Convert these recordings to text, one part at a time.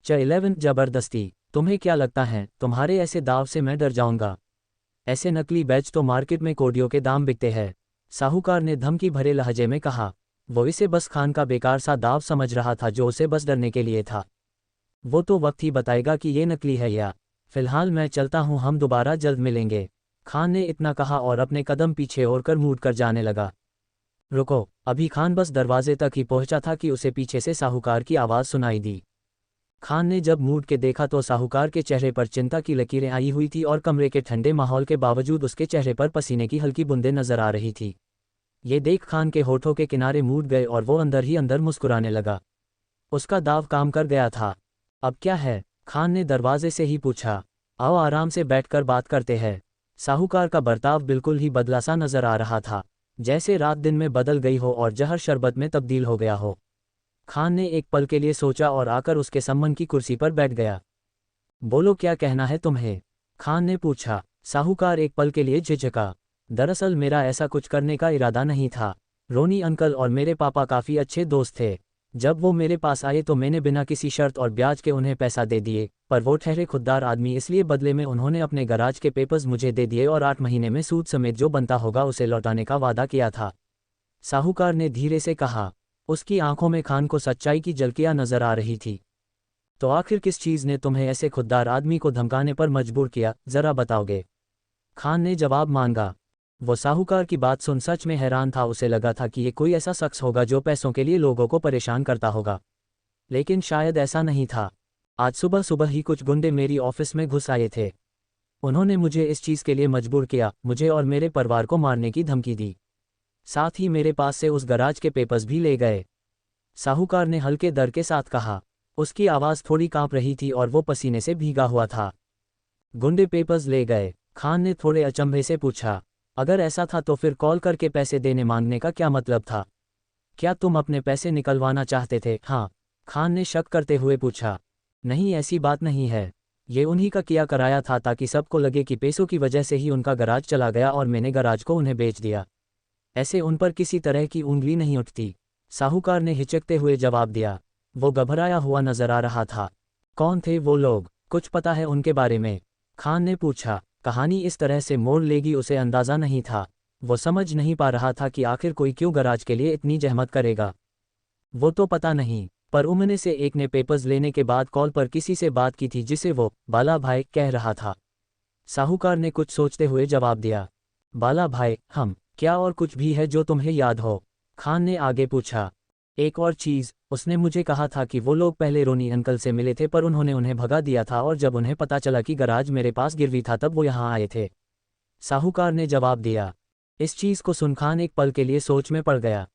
11 जबरदस्ती। तुम्हें क्या लगता है तुम्हारे ऐसे दाव से मैं डर जाऊंगा? ऐसे नकली बैच तो मार्केट में कोडियों के दाम बिकते हैं, साहूकार ने धमकी भरे लहजे में कहा। वो इसे बस खान का बेकार सा दाव समझ रहा था जो उसे बस डरने के लिए था। वो तो वक्त ही बताएगा कि ये नकली है या। फिलहाल मैं चलता हूँ, हम दोबारा जल्द मिलेंगे। खान ने इतना कहा और अपने कदम पीछे ओढ़कर मुड़ कर जाने लगा। रुको, अभी खान बस दरवाजे तक ही पहुंचा था कि उसे पीछे से साहूकार की आवाज़ सुनाई दी। खान ने जब मुड़ के देखा तो साहूकार के चेहरे पर चिंता की लकीरें आई हुई थी और कमरे के ठंडे माहौल के बावजूद उसके चेहरे पर पसीने की हल्की बूंदें नजर आ रही थी। ये देख खान के होठों के किनारे मूड गए और वो अंदर ही अंदर मुस्कुराने लगा। उसका दाव काम कर गया था। अब क्या है? खान ने दरवाजे से ही पूछा। आओ आराम से बैठकर बात करते हैं। साहूकार का बर्ताव बिल्कुल ही बदला सा नजर आ रहा था, जैसे रात दिन में बदल गई हो और जहर शरबत में तब्दील हो गया हो। खान ने एक पल के लिए सोचा और आकर उसके सम्मन की कुर्सी पर बैठ गया। बोलो, क्या कहना है तुम्हें? खान ने पूछा। साहूकार एक पल के लिए झिझका। दरअसल मेरा ऐसा कुछ करने का इरादा नहीं था। रोनी अंकल और मेरे पापा काफ़ी अच्छे दोस्त थे। जब वो मेरे पास आए तो मैंने बिना किसी शर्त और ब्याज के उन्हें पैसा दे दिए, पर वो ठहरे खुददार आदमी, इसलिए बदले में उन्होंने अपने गराज के पेपर्स मुझे दे दिए और 8 महीने में सूद समेत जो बनता होगा उसे लौटाने का वादा किया था, साहूकार ने धीरे से कहा। उसकी आंखों में खान को सच्चाई की झलकियां नजर आ रही थी। तो आखिर किस चीज़ ने तुम्हें ऐसे खुददार आदमी को धमकाने पर मजबूर किया, जरा बताओगे? खान ने जवाब मांगा। वो साहूकार की बात सुन सच में हैरान था। उसे लगा था कि ये कोई ऐसा शख्स होगा जो पैसों के लिए लोगों को परेशान करता होगा, लेकिन शायद ऐसा नहीं था। आज सुबह सुबह ही कुछ गुंडे मेरी ऑफिस में घुस आए थे। उन्होंने मुझे इस चीज़ के लिए मजबूर किया, मुझे और मेरे परिवार को मारने की धमकी दी। साथ ही मेरे पास से उस गराज के पेपर्स भी ले गए, साहूकार ने हल्के दर के साथ कहा। उसकी आवाज़ थोड़ी कांप रही थी और वो पसीने से भीगा हुआ था। गुंडे पेपर्स ले गए? खान ने थोड़े अचंभे से पूछा। अगर ऐसा था तो फिर कॉल करके पैसे देने मांगने का क्या मतलब था? क्या तुम अपने पैसे निकलवाना चाहते थे? हाँ, खान ने शक करते हुए पूछा। नहीं, ऐसी बात नहीं है। ये उन्हीं का किया कराया था ताकि सबको लगे कि पैसों की वजह से ही उनका गराज चला गया और मैंने गराज को उन्हें बेच दिया। ऐसे उन पर किसी तरह की उंगली नहीं उठती, साहूकार ने हिचकते हुए जवाब दिया। वो घबराया हुआ नजर आ रहा था। कौन थे वो लोग? कुछ पता है उनके बारे में? खान ने पूछा। कहानी इस तरह से मोड़ लेगी उसे अंदाज़ा नहीं था। वो समझ नहीं पा रहा था कि आखिर कोई क्यों गराज के लिए इतनी जहमत करेगा। वो तो पता नहीं, पर उनमें से एक ने पेपर्स लेने के बाद कॉल पर किसी से बात की थी जिसे वो बाला भाई कह रहा था, साहूकार ने कुछ सोचते हुए जवाब दिया। बाला भाई? हम क्या और कुछ भी है जो तुम्हें याद हो? खान ने आगे पूछा। एक और चीज़, उसने मुझे कहा था कि वो लोग पहले रोनी अंकल से मिले थे पर उन्होंने उन्हें भगा दिया था और जब उन्हें पता चला कि गराज मेरे पास गिरवी था तब वो यहाँ आए थे, साहूकार ने जवाब दिया। इस चीज़ को सुन खान एक पल के लिए सोच में पड़ गया।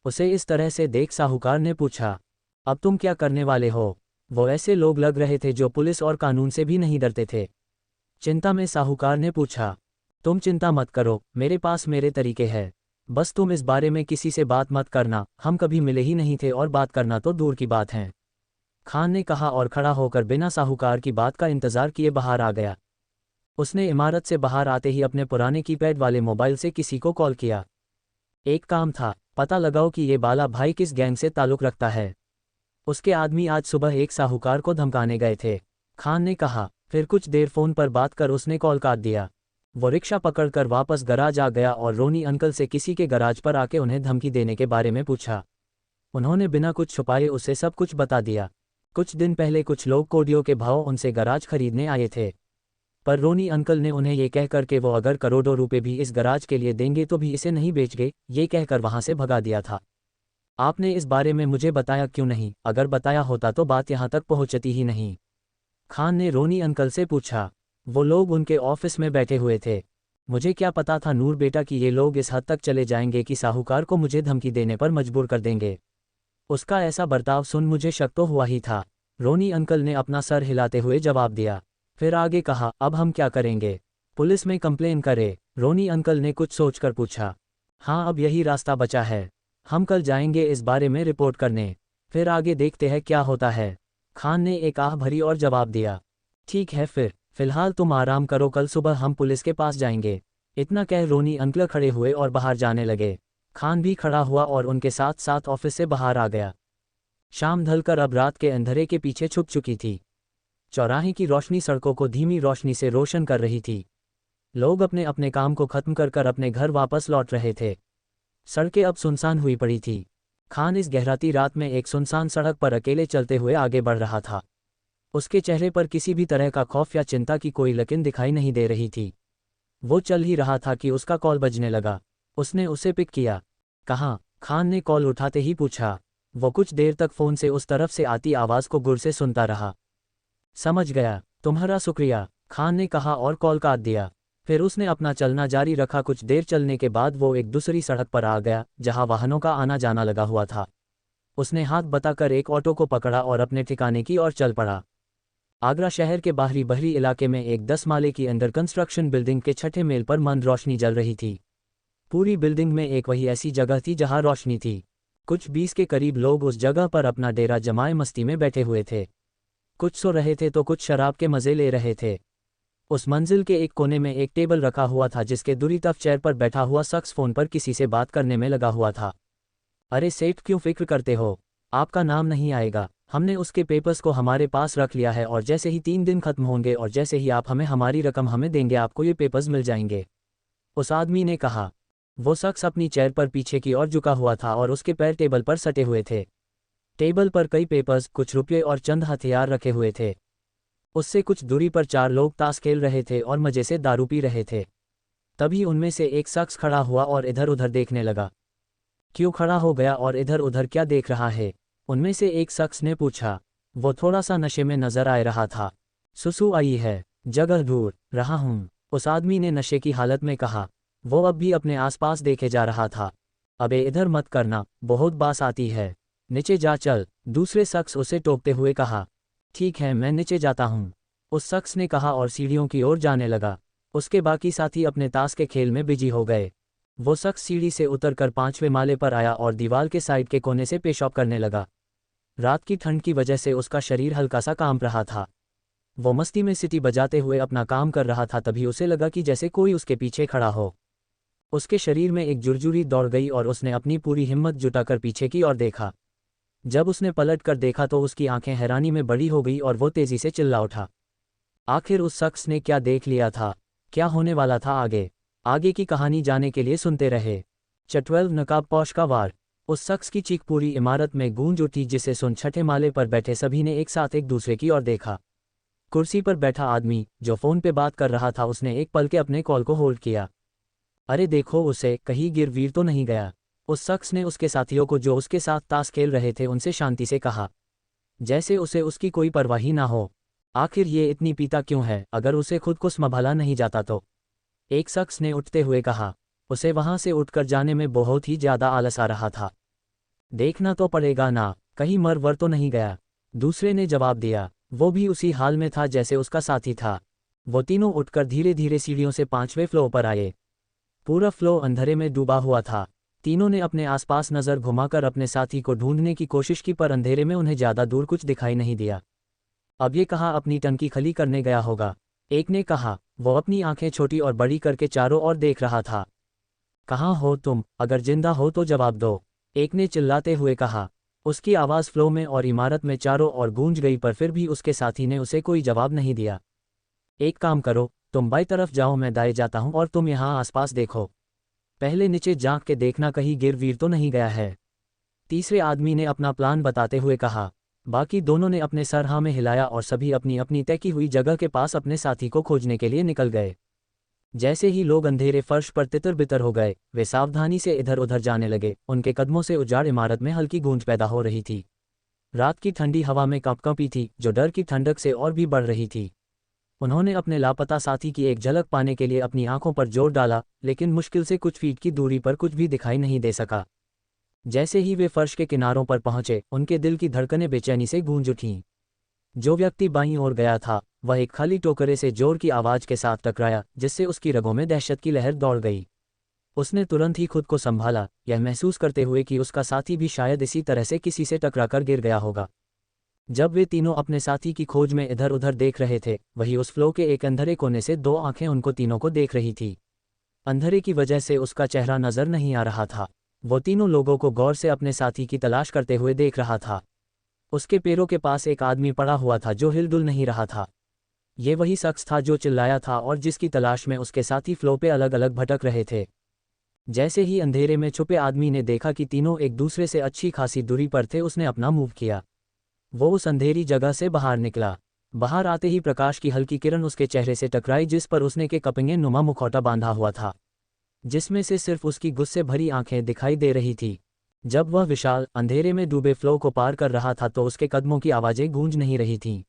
उसे इस तरह से देख साहूकार ने पूछा, अब तुम क्या करने वाले हो? वो ऐसे लोग लग रहे थे जो पुलिस और कानून से भी नहीं डरते थे। चिंता में साहूकार ने पूछा। तुम चिंता मत करो, मेरे पास मेरे तरीके हैं। बस तुम इस बारे में किसी से बात मत करना। हम कभी मिले ही नहीं थे और बात करना तो दूर की बात है, खान ने कहा और खड़ा होकर बिना साहूकार की बात का इंतजार किए बाहर आ गया। उसने इमारत से बाहर आते ही अपने पुराने कीपैड वाले मोबाइल से किसी को कॉल किया। एक काम था, पता लगाओ कि ये बाला भाई किस गैंग से ताल्लुक़ रखता है। उसके आदमी आज सुबह एक साहूकार को धमकाने गए थे, खान ने कहा। फिर कुछ देर फ़ोन पर बात कर उसने कॉल काट दिया। वो रिक्शा पकड़कर वापस गराज आ गया और रोनी अंकल से किसी के गराज पर आके उन्हें धमकी देने के बारे में पूछा। उन्होंने बिना कुछ छुपाए उसे सब कुछ बता दिया। कुछ दिन पहले कुछ लोग कोडियों के भाव उनसे गराज खरीदने आए थे, पर रोनी अंकल ने उन्हें ये कहकर कि वो अगर करोड़ों रुपए भी इस गराज के लिए देंगे तो भी इसे नहीं बेचेंगे, ये कहकर वहां से भगा दिया था। आपने इस बारे में मुझे बताया क्यों नहीं? अगर बताया होता तो बात यहाँ तक पहुँचती ही नहीं, खान ने रोनी अंकल से पूछा। वो लोग उनके ऑफिस में बैठे हुए थे। मुझे क्या पता था नूर बेटा कि ये लोग इस हद तक चले जाएंगे कि साहूकार को मुझे धमकी देने पर मजबूर कर देंगे। उसका ऐसा बर्ताव सुन मुझे शक तो हुआ ही था, रोनी अंकल ने अपना सर हिलाते हुए जवाब दिया। फिर आगे कहा, अब हम क्या करेंगे? पुलिस में कंप्लेन करें? रोनी अंकल ने कुछ सोचकर पूछा। हाँ, अब यही रास्ता बचा है। हम कल जाएंगे इस बारे में रिपोर्ट करने, फिर आगे देखते हैं क्या होता है, खान ने एक आह भरी और जवाब दिया। ठीक है, फिलहाल तुम आराम करो, कल सुबह हम पुलिस के पास जाएंगे। इतना कह रोनी अंकल खड़े हुए और बाहर जाने लगे। खान भी खड़ा हुआ और उनके साथ साथ ऑफिस से बाहर आ गया। शाम ढलकर अब रात के अंधेरे के पीछे छुप चुकी थी। चौराहे की रोशनी सड़कों को धीमी रोशनी से रोशन कर रही थी। लोग अपने अपने काम को खत्म कर अपने घर वापस लौट रहे थे। सड़कें अब सुनसान हुई पड़ी थी। खान इस गहराती रात में एक सुनसान सड़क पर अकेले चलते हुए आगे बढ़ रहा था। उसके चेहरे पर किसी भी तरह का खौफ या चिंता की कोई लकीर दिखाई नहीं दे रही थी। वो चल ही रहा था कि उसका कॉल बजने लगा। उसने उसे पिक किया। कहाँ? खान ने कॉल उठाते ही पूछा। वो कुछ देर तक फ़ोन से उस तरफ से आती आवाज़ को गुर से सुनता रहा। समझ गया, तुम्हारा शुक्रिया, खान ने कहा और कॉल काट दिया। फिर उसने अपना चलना जारी रखा। कुछ देर चलने के बाद वो एक दूसरी सड़क पर आ गया जहां वाहनों का आना जाना लगा हुआ था। उसने हाथ बताकर एक ऑटो को पकड़ा और अपने ठिकाने की ओर चल पड़ा। आगरा शहर के बाहरी बहरी इलाके में एक 10 माले की अंडर कंस्ट्रक्शन बिल्डिंग के छठे मेल पर मंद रोशनी जल रही थी। पूरी बिल्डिंग में एक वही ऐसी जगह थी जहां रोशनी थी। कुछ 20 के करीब लोग उस जगह पर अपना डेरा जमाए मस्ती में बैठे हुए थे। कुछ सो रहे थे तो कुछ शराब के मज़े ले रहे थे। उस मंजिल के एक कोने में एक टेबल रखा हुआ था जिसके दूरी तरफ चेयर पर बैठा हुआ शख्स फ़ोन पर किसी से बात करने में लगा हुआ था। अरे सेठ, क्यों फिक्र करते हो? आपका नाम नहीं आएगा। हमने उसके पेपर्स को हमारे पास रख लिया है और जैसे ही 3 दिन खत्म होंगे और जैसे ही आप हमें हमारी रकम हमें देंगे आपको ये पेपर्स मिल जाएंगे, उस आदमी ने कहा। वो शख्स अपनी चेयर पर पीछे की ओर झुका हुआ था और उसके पैर टेबल पर सटे हुए थे। टेबल पर कई पेपर्स, कुछ रुपये और चंद हथियार रखे हुए थे। उससे कुछ दूरी पर 4 लोग ताश खेल रहे थे और मजे से दारू पी रहे थे। तभी उनमें से एक शख्स खड़ा हुआ और इधर उधर देखने लगा। क्यों खड़ा हो गया और इधर उधर क्या देख रहा है? उनमें से एक शख्स ने पूछा। वो थोड़ा सा नशे में नजर आ रहा था। सुसु आई है, जगह ढूंढ रहा हूँ, उस आदमी ने नशे की हालत में कहा। वो अब भी अपने आसपास देखे जा रहा था। अबे इधर मत करना, बहुत बास आती है, नीचे जा चल, दूसरे शख्स उसे टोकते हुए कहा। ठीक है, मैं नीचे जाता हूँ, उस शख्स ने कहा और सीढ़ियों की ओर जाने लगा। उसके बाकी साथी अपने ताश के खेल में बिजी हो गए। वो शख्स सीढ़ी से उतरकर 5वें माले पर आया और दीवार के साइड के कोने से पेशाब करने लगा। रात की ठंड की वजह से उसका शरीर हल्का सा कांप रहा था। वो मस्ती में सीटी बजाते हुए अपना काम कर रहा था। तभी उसे लगा कि जैसे कोई उसके पीछे खड़ा हो। उसके शरीर में एक जुर्जुरी दौड़ गई और उसने अपनी पूरी हिम्मत जुटाकर पीछे की ओर देखा। जब उसने पलट कर देखा तो उसकी आंखें हैरानी में बड़ी हो गई और वो तेजी से चिल्ला उठा। आखिर उस शख्स ने क्या देख लिया था? क्या होने वाला था आगे की कहानी जाने के लिए सुनते रहे। चटवेल नकाब पोश का वार। उस शख्स की चीख पूरी इमारत में गूंज उठी जिसे सुन छठे माले पर बैठे सभी ने एक साथ एक दूसरे की ओर देखा। कुर्सी पर बैठा आदमी जो फ़ोन पे बात कर रहा था उसने एक पल के अपने कॉल को होल्ड किया। अरे देखो उसे, कहीं गिर वीर तो नहीं गया? उस शख्स ने उसके साथियों को जो उसके साथ ताश खेल रहे थे उनसे शांति से कहा, जैसे उसे उसकी कोई परवाह ही ना हो। आखिर ये इतनी पीता क्यों है? अगर उसे खुद को संभाला नहीं जाता तो? एक शख्स ने उठते हुए कहा। उसे वहां से उठकर जाने में बहुत ही ज्यादा आलस आ रहा था। देखना तो पड़ेगा ना, कहीं मर वर तो नहीं गया? दूसरे ने जवाब दिया। वो भी उसी हाल में था जैसे उसका साथी था। वो तीनों उठकर धीरे धीरे सीढ़ियों से 5वें फ्लोर पर आए। पूरा फ्लोर अंधेरे में डूबा हुआ था। तीनों ने अपने आसपास नज़र घुमाकर अपने साथी को ढूंढने की कोशिश की पर अंधेरे में उन्हें ज़्यादा दूर कुछ दिखाई नहीं दिया। अब ये कहाँ अपनी टंकी खली करने गया होगा? एक ने कहा। वो अपनी आंखें छोटी और बड़ी करके चारों ओर देख रहा था। कहाँ हो तुम? अगर जिंदा हो तो जवाब दो, एक ने चिल्लाते हुए कहा। उसकी आवाज़ फ्लो में और इमारत में चारों ओर गूंज गई पर फिर भी उसके साथी ने उसे कोई जवाब नहीं दिया। एक काम करो, तुम बाईं तरफ जाओ, मैं दाएं जाता हूँ और तुम यहाँ आसपास देखो। पहले नीचे झांक के देखना कहीं गिर वीर तो नहीं गया है, तीसरे आदमी ने अपना प्लान बताते हुए कहा। बाकी दोनों ने अपने सर हाँ में हिलाया और सभी अपनी अपनी तय की हुई जगह के पास अपने साथी को खोजने के लिए निकल गए। जैसे ही लोग अंधेरे फर्श पर तितर बितर हो गए, वे सावधानी से इधर उधर जाने लगे। उनके कदमों से उजाड़ इमारत में हल्की गूंज पैदा हो रही थी। रात की ठंडी हवा में कंपकंपी थी जो डर की ठंडक से और भी बढ़ रही थी। उन्होंने अपने लापता साथी की एक झलक पाने के लिए अपनी आंखों पर जोर डाला, लेकिन मुश्किल से कुछ फीट की दूरी पर कुछ भी दिखाई नहीं दे सका। जैसे ही वे फर्श के किनारों पर पहुंचे, उनके दिल की धड़कनें बेचैनी से गूंज उठीं। जो व्यक्ति बाईं ओर गया था वह एक खाली टोकरे से जोर की आवाज के साथ टकराया, जिससे उसकी रगों में दहशत की लहर दौड़ गई। उसने तुरंत ही खुद को संभाला, यह महसूस करते हुए कि उसका साथी भी शायद इसी तरह से किसी से टकराकर गिर गया होगा। जब वे तीनों अपने साथी की खोज में इधर उधर देख रहे थे, वही उस फ्लो के एक अंधेरे कोने से 2 आंखें उनको तीनों को देख रही थी। अंधेरे की वजह से उसका चेहरा नजर नहीं आ रहा था। वो तीनों लोगों को गौर से अपने साथी की तलाश करते हुए देख रहा था। उसके पैरों के पास एक आदमी पड़ा हुआ था जो हिलडुल नहीं रहा था। ये वही शख्स था जो चिल्लाया था और जिसकी तलाश में उसके साथी फ्लो पे अलग अलग भटक रहे थे। जैसे ही अंधेरे में छुपे आदमी ने देखा कि तीनों एक दूसरे से अच्छी खासी दूरी पर थे, उसने अपना मूव किया। वो उस अंधेरी जगह से बाहर निकला। बाहर आते ही प्रकाश की हल्की किरण उसके चेहरे से टकराई, जिस पर उसने के कपिंगे नुमा मुखौटा बांधा हुआ था, जिसमें से सिर्फ उसकी गुस्से भरी आंखें दिखाई दे रही थी। जब वह विशाल अंधेरे में डूबे फ्लो को पार कर रहा था तो उसके कदमों की आवाज़ें गूंज नहीं रही थीं।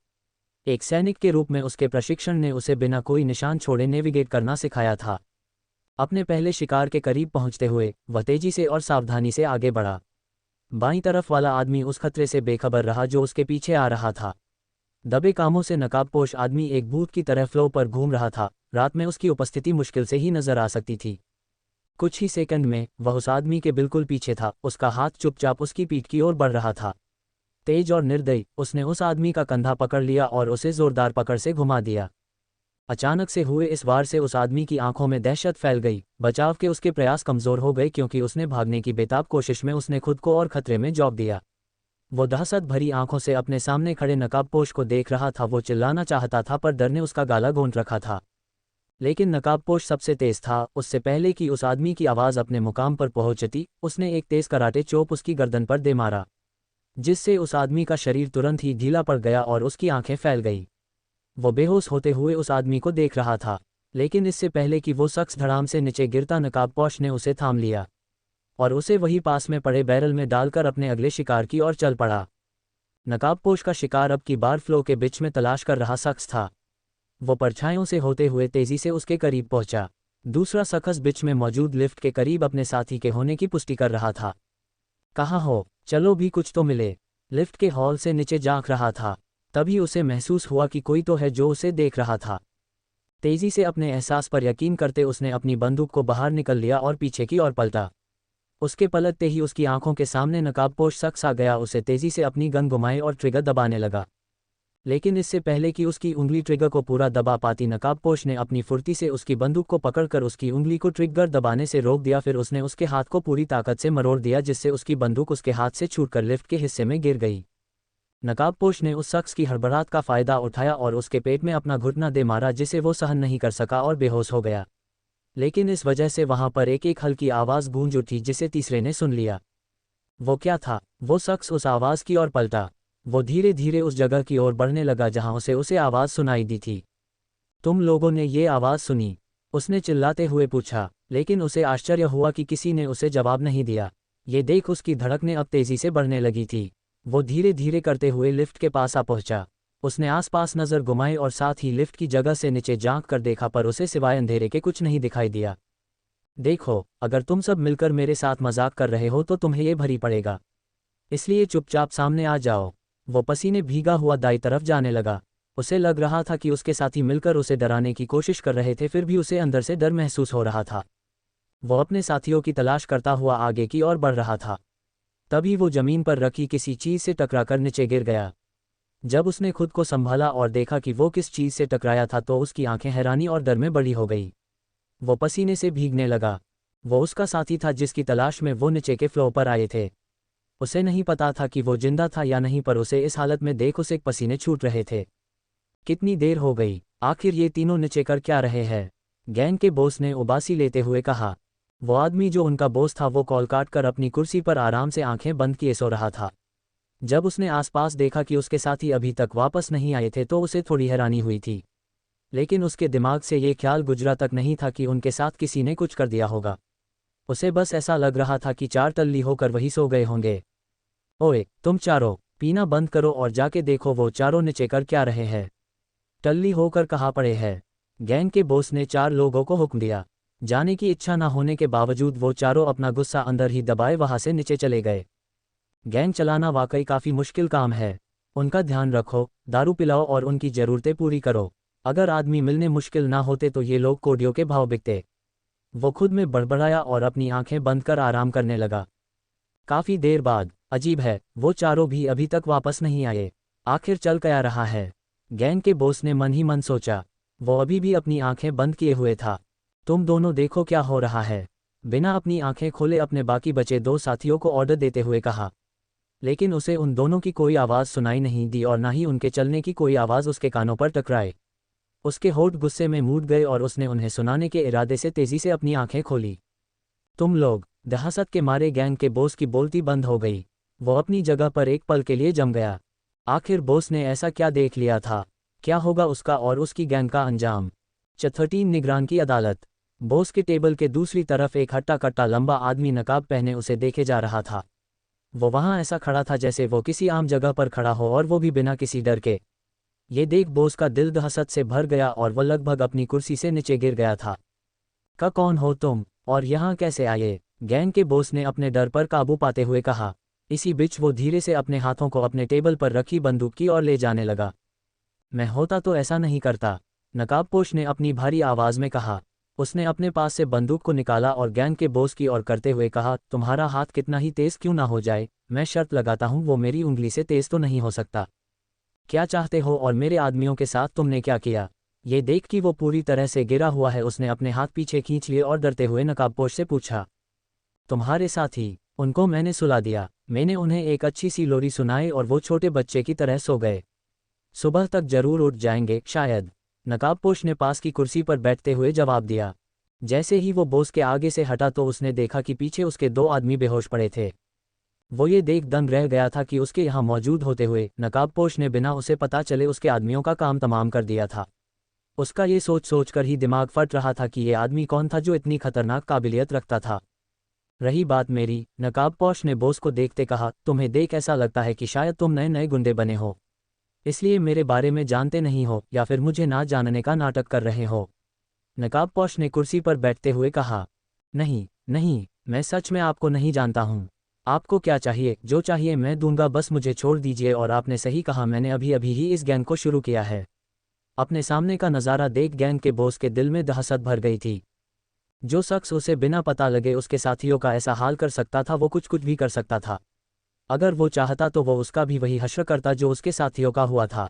एक सैनिक के रूप में उसके प्रशिक्षण ने उसे बिना कोई निशान छोड़े नेविगेट करना सिखाया था। अपने पहले शिकार के करीब पहुंचते हुए वह तेजी से और सावधानी से आगे बढ़ा। बाईं तरफ वाला आदमी उस खतरे से बेखबर रहा जो उसके पीछे आ रहा था। दबे कामों से नकाबपोश आदमी एक भूत की तरह फ्लो पर घूम रहा था। रात में उसकी उपस्थिति मुश्किल से ही नजर आ सकती थी। कुछ ही सेकंड में वह उस आदमी के बिल्कुल पीछे था। उसका हाथ चुपचाप उसकी पीठ की ओर बढ़ रहा था। तेज और निर्दयी उसने उस आदमी का कंधा पकड़ लिया और उसे जोरदार पकड़ से घुमा दिया। अचानक से हुए इस वार से उस आदमी की आंखों में दहशत फैल गई। बचाव के उसके प्रयास कमजोर हो गए क्योंकि उसने भागने की बेताब कोशिश में उसने खुद को और खतरे में झोंक दिया। वो दहशत भरी आंखों से अपने सामने खड़े नकाबपोश को देख रहा था। वो चिल्लाना चाहता था पर डर ने उसका गाला गोंद रखा था। लेकिन नकाबपोश सबसे तेज था। उससे पहले कि उस आदमी की आवाज़ अपने मुकाम पर पहुंचती, उसने एक तेज कराटे चोप उसकी गर्दन पर दे मारा, जिससे उस आदमी का शरीर तुरंत ही ढीला पड़ गया और उसकी आंखें फैल गई। वो बेहोश होते हुए उस आदमी को देख रहा था, लेकिन इससे पहले कि वो शख्स धड़ाम से नीचे गिरता, नकाबपोश ने उसे थाम लिया और उसे वही पास में पड़े बैरल में डालकर अपने अगले शिकार की ओर चल पड़ा। नकाबपोश का शिकार अब की बार फ्लो के बीच में तलाश कर रहा शख्स था। वो परछाइयों से होते हुए तेजी से उसके करीब पहुंचा। दूसरा शख्स बीच में मौजूद लिफ्ट के करीब अपने साथी के होने की पुष्टि कर रहा था। कहाँ हो, चलो भी कुछ तो मिले। लिफ्ट के हॉल से नीचे झांक रहा था। तभी उसे महसूस हुआ कि कोई तो है जो उसे देख रहा था। तेजी से अपने एहसास पर यकीन करते उसने अपनी बंदूक को बाहर निकल लिया और पीछे की ओर पलटा। उसके पलटते ही उसकी आंखों के सामने नकाबपोश शख्स आ गया। उसे तेजी से अपनी गन घुमाई और ट्रिगर दबाने लगा, लेकिन इससे पहले कि उसकी उंगली ट्रिगर को पूरा दबा पाती, नकाबपोश ने अपनी फुर्ती से उसकी बंदूक को पकड़कर उसकी उंगली को ट्रिगर दबाने से रोक दिया। फिर उसने उसके हाथ को पूरी ताकत से मरोड़ दिया, जिससे उसकी बंदूक उसके हाथ से छूटकर लिफ्ट के हिस्से में गिर गई। नकाबपोश ने उस शख्स की हड़बड़ाहट का फायदा उठाया और उसके पेट में अपना घुटना दे मारा, जिसे वो सहन नहीं कर सका और बेहोश हो गया। लेकिन इस वजह से वहां पर एक हल्की आवाज़ गूंज उठी, जिसे तीसरे ने सुन लिया। वो क्या था? वो शख्स उस आवाज़ की ओर पलटा। वो धीरे धीरे उस जगह की ओर बढ़ने लगा जहां उसे आवाज़ सुनाई दी थी। तुम लोगों ने ये आवाज़ सुनी? उसने चिल्लाते हुए पूछा, लेकिन उसे आश्चर्य हुआ कि किसी ने उसे जवाब नहीं दिया। ये देख उसकी धड़कनें अब तेजी से बढ़ने लगी थी। वो धीरे धीरे करते हुए लिफ्ट के पास आ पहुंचा। उसने आसपास नज़र घुमाई और साथ ही लिफ्ट की जगह से नीचे झांक कर देखा, पर उसे सिवाय अंधेरे के कुछ नहीं दिखाई दिया। देखो, अगर तुम सब मिलकर मेरे साथ मजाक कर रहे हो तो तुम्हें ये भरी पड़ेगा, इसलिए चुपचाप सामने आ जाओ। वो पसीने भीगा हुआ दाईं तरफ जाने लगा। उसे लग रहा था कि उसके साथी मिलकर उसे डराने की कोशिश कर रहे थे, फिर भी उसे अंदर से डर महसूस हो रहा था। वो अपने साथियों की तलाश करता हुआ आगे की ओर बढ़ रहा था। तभी वो जमीन पर रखी किसी चीज़ से टकराकर नीचे गिर गया। जब उसने खुद को संभाला और देखा कि वो किस चीज़ से टकराया था तो उसकी आंखें हैरानी और डर में बड़ी हो गई। वो पसीने से भीगने लगा। वो उसका साथी था जिसकी तलाश में वो नीचे के फ्लोर पर आए थे। उसे नहीं पता था कि वो जिंदा था या नहीं, पर उसे इस हालत में देख उसे पसीने छूट रहे थे। कितनी देर हो गई? आखिर ये तीनों नीचे कर क्या रहे हैं? गैंग के बॉस ने उबासी लेते हुए कहा। वो आदमी जो उनका बॉस था वो कॉल काट कर अपनी कुर्सी पर आराम से आंखें बंद किए सो रहा था। जब उसने आसपास देखा कि उसके साथी अभी तक वापस नहीं आए थे तो उसे थोड़ी हैरानी हुई थी, लेकिन उसके दिमाग से ये ख्याल गुजरा तक नहीं था कि उनके साथ किसी ने कुछ कर दिया होगा। उसे बस ऐसा लग रहा था कि चार टल्ली होकर वही सो गए होंगे। ओए, तुम चारों पीना बंद करो और जाके देखो वो चारों नीचे कर क्या रहे हैं। टल्ली होकर कहाँ पड़े हैं? गैंग के बॉस ने चार लोगों को हुक्म दिया। जाने की इच्छा न होने के बावजूद वो चारों अपना गुस्सा अंदर ही दबाए वहां से नीचे चले गए। गैंग चलाना वाकई काफ़ी मुश्किल काम है। उनका ध्यान रखो, दारू पिलाओ और उनकी ज़रूरतें पूरी करो। अगर आदमी मिलने मुश्किल ना होते तो ये लोग कोडियों के भाव बिकते। वो खुद में बड़बड़ाया और अपनी आंखें बंद कर आराम करने लगा। काफ़ी देर बाद, अजीब है, वो चारों भी अभी तक वापस नहीं आए। आखिर चल क्या रहा है? गैंग के बॉस ने मन ही मन सोचा। वो अभी भी अपनी आंखें बंद किए हुए था। तुम दोनों देखो क्या हो रहा है। बिना अपनी आंखें खोले अपने बाकी बचे दो साथियों को ऑर्डर देते हुए कहा। लेकिन उसे उन दोनों की कोई आवाज़ सुनाई नहीं दी और ना ही उनके चलने की कोई आवाज़ उसके कानों पर टकराए। उसके होंठ गुस्से में मूड गए और उसने उन्हें सुनाने के इरादे से तेज़ी से अपनी आंखें खोली। तुम लोग, दहशत के मारे गैंग के बॉस की बोलती बंद हो गई। वो अपनी जगह पर एक पल के लिए जम गया। आखिर बॉस ने ऐसा क्या देख लिया था? क्या होगा उसका और उसकी गैंग का अंजाम? 13 निगरान की अदालत। बॉस के टेबल के दूसरी तरफ एक हट्टा कट्टा लंबा आदमी नकाब पहने उसे देखे जा रहा था। वो वहां ऐसा खड़ा था जैसे वो किसी आम जगह पर खड़ा हो और वो भी बिना किसी डर के। ये देख बॉस का दिल दहशत से भर गया और वो लगभग अपनी कुर्सी से नीचे गिर गया था। कौन हो तुम और यहाँ कैसे आए? गैंग के बॉस ने अपने डर पर काबू पाते हुए कहा। इसी बीच वो धीरे से अपने हाथों को अपने टेबल पर रखी बंदूक की ओर ले जाने लगा। मैं होता तो ऐसा नहीं करता, नकाबपोश ने अपनी भारी आवाज़ में कहा। उसने अपने पास से बंदूक को निकाला और गैंग के बॉस की ओर करते हुए कहा, तुम्हारा हाथ कितना ही तेज़ क्यों ना हो जाए, मैं शर्त लगाता हूँ वो मेरी उंगली से तेज़ तो नहीं हो सकता। क्या चाहते हो और मेरे आदमियों के साथ तुमने क्या किया? ये देख कि वो पूरी तरह से गिरा हुआ है उसने अपने हाथ पीछे खींच लिए और डरते हुए नकाबपोश से पूछा। तुम्हारे साथी? उनको मैंने सुला दिया। मैंने उन्हें एक अच्छी सी लोरी सुनाई और वो छोटे बच्चे की तरह सो गए। सुबह तक जरूर उठ जाएंगे शायद, नकाबपोश ने पास की कुर्सी पर बैठते हुए जवाब दिया। जैसे ही वो बॉस के आगे से हटा तो उसने देखा कि पीछे उसके 2 आदमी बेहोश पड़े थे। वो ये देख दंग रह गया था कि उसके यहाँ मौजूद होते हुए नकाबपोश ने बिना उसे पता चले उसके आदमियों का काम तमाम कर दिया था। उसका ये सोच सोच कर ही दिमाग फट रहा था कि ये आदमी कौन था जो इतनी खतरनाक काबिलियत रखता था। रही बात मेरी, नकाबपोश ने बॉस को देखते कहा, तुम्हें देख ऐसा लगता है कि शायद तुम नए नए गुंडे बने हो, इसलिए मेरे बारे में जानते नहीं हो या फिर मुझे ना जानने का नाटक कर रहे हो। नकाबपोश ने कुर्सी पर बैठते हुए कहा। नहीं नहीं, मैं सच में आपको नहीं जानता हूँ। आपको क्या चाहिए? जो चाहिए मैं दूंगा, बस मुझे छोड़ दीजिए। और आपने सही कहा, मैंने अभी अभी ही इस गैंग को शुरू किया है। अपने सामने का नज़ारा देख गैंग के बॉस के दिल में दहशत भर गई थी। जो शख्स उसे बिना पता लगे उसके साथियों का ऐसा हाल कर सकता था वो कुछ कुछ भी कर सकता था। अगर वो चाहता तो वो उसका भी वही हश्र करता जो उसके साथियों का हुआ था।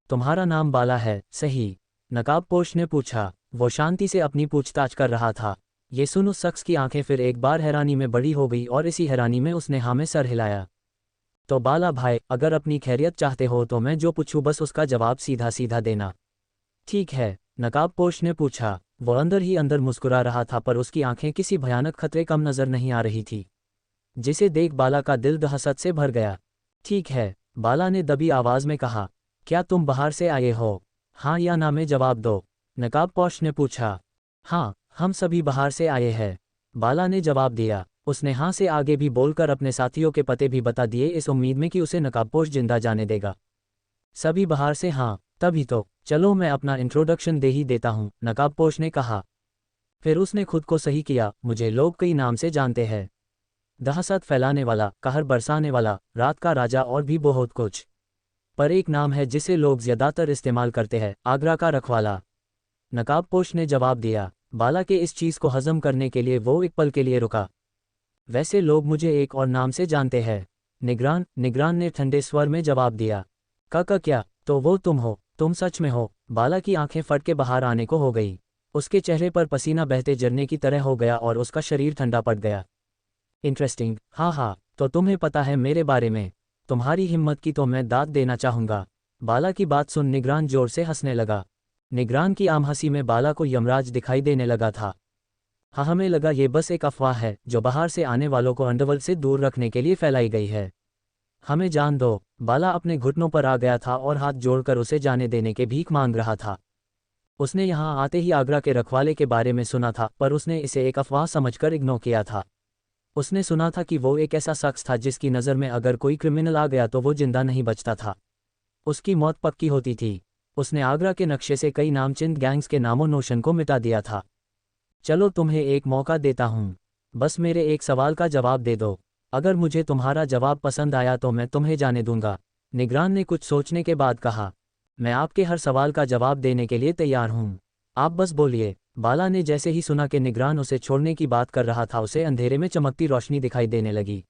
तुम्हारा नाम बाला है, सही? नकाबपोश ने पूछा। वो शांति से अपनी पूछताछ कर रहा था। ये सुन उस शख्स की आंखें फिर एक बार हैरानी में बड़ी हो गई और इसी हैरानी में उसने हाँ में सर हिलाया। तो बाला भाई, अगर अपनी खैरियत चाहते हो तो मैं जो पूछूं बस उसका जवाब सीधा सीधा देना, ठीक है? नकाबपोश ने पूछा। वो अंदर ही अंदर मुस्कुरा रहा था पर उसकी आंखें किसी भयानक खतरे कम नजर नहीं आ रही थी, जिसे देख बाला का दिल दहशत से भर गया। ठीक है, बाला ने दबी आवाज में कहा। क्या तुम बाहर से आए हो? हाँ या ना में जवाब दो, नकाबपोश ने पूछा। हाँ, हम सभी बाहर से आए हैं, बाला ने जवाब दिया। उसने हाँ से आगे भी बोलकर अपने साथियों के पते भी बता दिए इस उम्मीद में कि उसे नकाबपोश जिंदा जाने देगा। सभी बाहर से? हाँ, तभी तो चलो मैं अपना इंट्रोडक्शन दे ही देता हूँ, नकाबपोश ने कहा। फिर उसने खुद को सही किया, मुझे लोग कई नाम से जानते हैं, दहशत फैलाने वाला, कहर बरसाने वाला, रात का राजा और भी बहुत कुछ। पर एक नाम है जिसे लोग ज़्यादातर इस्तेमाल करते हैं, आगरा का रखवाला, नकाबपोश ने जवाब दिया। बाला के इस चीज़ को हजम करने के लिए वो एक पल के लिए रुका। वैसे लोग मुझे एक और नाम से जानते हैं, निगरान, निगरान ने ठंडे स्वर में जवाब दिया। क्या? तो वो तुम हो? तुम सच में हो? बाला की आंखें फट के बाहर आने को हो गई। उसके चेहरे पर पसीना बहते झरने की तरह हो गया और उसका शरीर ठंडा पड़ गया। इंटरेस्टिंग, हाँ, तो तुम्हें पता है मेरे बारे में? तुम्हारी हिम्मत की तो मैं दाद देना चाहूँगा। बाला की बात सुन निगरान जोर से हंसने लगा। निगरान की आम हंसी में बाला को यमराज दिखाई देने लगा था। हाँ, हमें लगा ये बस एक अफवाह है जो बाहर से आने वालों को अंडरवर्ल्ड से दूर रखने के लिए फैलाई गई है। हमें जान दो। बाला अपने घुटनों पर आ गया था और हाथ जोड़कर उसे जाने देने के भीख मांग रहा था। उसने यहाँ आते ही आगरा के रखवाले के बारे में सुना था पर उसने इसे एक अफवाह समझकर इग्नोर किया था। उसने सुना था कि वो एक ऐसा शख्स था जिसकी नज़र में अगर कोई क्रिमिनल आ गया तो वो जिंदा नहीं बचता था, उसकी मौत पक्की होती थी। उसने आगरा के नक्शे से कई नामचीन गैंग्स के नामो नोशन को मिटा दिया था। चलो तुम्हें एक मौका देता हूँ, बस मेरे एक सवाल का जवाब दे दो। अगर मुझे तुम्हारा जवाब पसंद आया तो मैं तुम्हें जाने दूंगा। निगरान ने कुछ सोचने के बाद कहा। मैं आपके हर सवाल का जवाब देने के लिए तैयार हूँ, आप बस बोलिए। बाला ने जैसे ही सुना कि निगरान उसे छोड़ने की बात कर रहा था उसे अंधेरे में चमकती रोशनी दिखाई देने लगी।